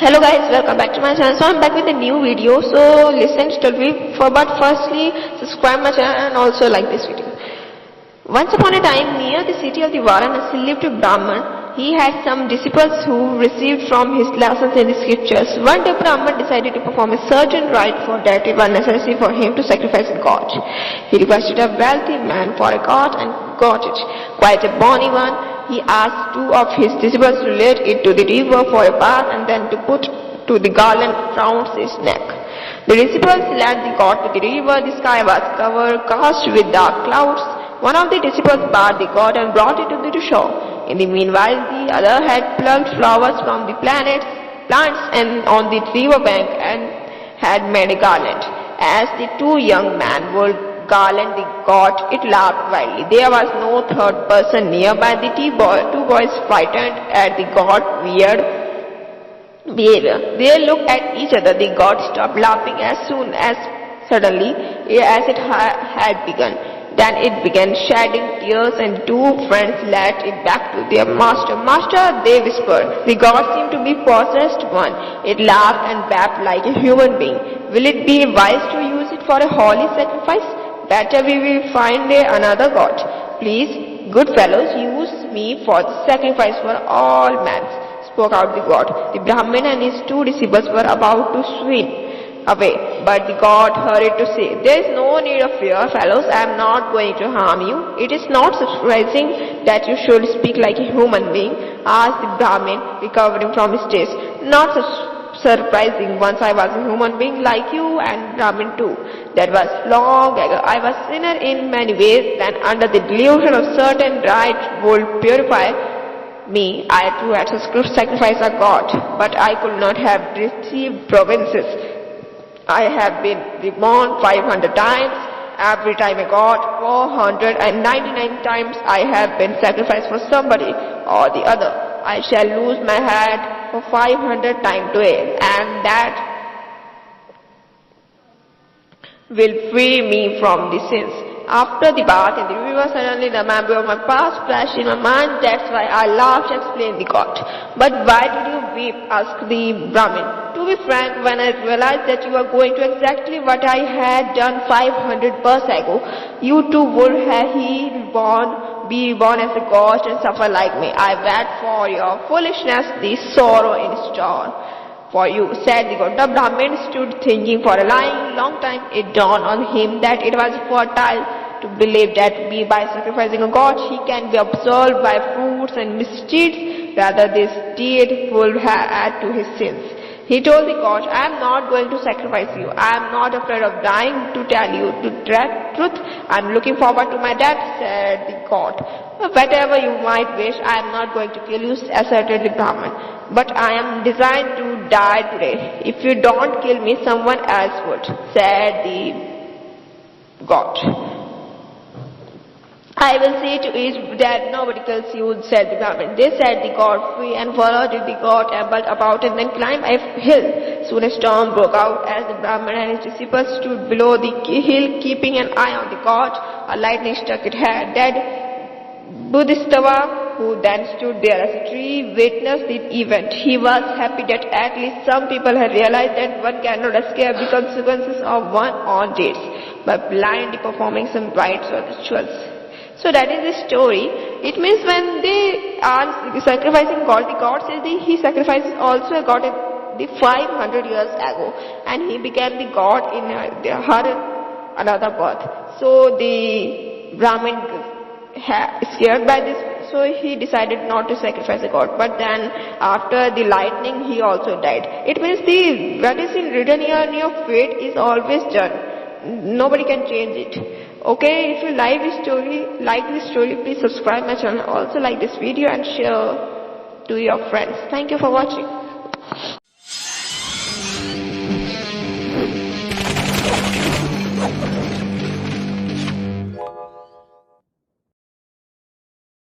Hello guys, welcome back to my channel. So I'm back with a new video. So listen to but firstly subscribe my channel and also like this video. Once upon a time, near the city of the Varanasi lived a Brahman. He had some disciples who received from his lessons in the scriptures. One day Brahman decided to perform a certain rite for that it was necessary for him to sacrifice a god. He requested a wealthy man for a god and got it. Quite a bony one. He asked two of his disciples to lead it to the river for a bath and then to put to the garland round its neck. The disciples led the god to the river. The sky was cast with dark clouds. One of the disciples bathed the god and brought it to the shore. In the meanwhile, the other had plucked flowers from the plants and on the river bank and had made a garland. As the two young men were garland the god, it laughed wildly. There was no third person nearby. The two boys, frightened at the god's weird behavior, they looked at each other. The god stopped laughing suddenly as it had begun. Then it began shedding tears and two friends led it back to their master. Master, they whispered. The god seemed to be possessed one. It laughed and wept like a human being. Will it be wise to use it for a holy sacrifice? Better we will find another god. Please, good fellows, use me for the sacrifice for all men, spoke out the god. The Brahmin and his two disciples were about to swim away, but the god hurried to say, there is no need of fear, fellows. I am not going to harm you. It is not surprising that you should speak like a human being, asked the Brahmin, recovering from his daze. Not surprising. Once I was a human being like you and Brahmin too. That was long ago. I was sinner in many ways. Then under the delusion of certain rite would purify me, I too had to sacrifice a god, but I could not have received provinces. I have been reborn 500 times, every time a god. 499 times I have been sacrificed for somebody or the other. I shall lose my head for 500 times today, and that will free me from the sins. After the bath in the river, suddenly the memory of my past flashed in my mind. That's why I laughed, explained the god. But why did you weep? Asked the Brahmin. To be frank, when I realized that you are going to exactly what I had done 500 years ago, you too would have be born as a god and suffer like me. I wept for your foolishness, the sorrow in store for you, said the god. The Brahmin stood thinking for a long time. It dawned on him that it was futile to believe that by sacrificing a god he can be absolved by fruits and misdeeds. Rather, this deed would add to his sins. He told the god, I am not going to sacrifice you. I am not afraid of dying. To tell you the truth, I am looking forward to my death, said the god. Whatever you might wish, I am not going to kill you, asserted the Brahmin. But I am designed to die today. If you don't kill me, someone else would, said the god. I will see to it that nobody kills you, said the Brahmin. They set the god free and followed the god, ambled about and then climbed a hill. Soon a storm broke out as the Brahmin and his disciples stood below the hill, keeping an eye on the god. A lightning struck it head. Dead Bodhisattva, who then stood there as a tree, witnessed the event. He was happy that at least some people had realized that one cannot escape the consequences of one's own deeds by blindly performing some rites or rituals. So that is the story. It means when they are sacrificing God, the God says he sacrifices also a God the 500 years ago, and he became the God in another birth. So the Brahmin scared by this, so he decided not to sacrifice a god. But then after the lightning, he also died. It means what is written here in your fate is always done. Nobody can change it. Okay, if you like this story, please subscribe my channel. Also like this video and share to your friends. Thank you for watching.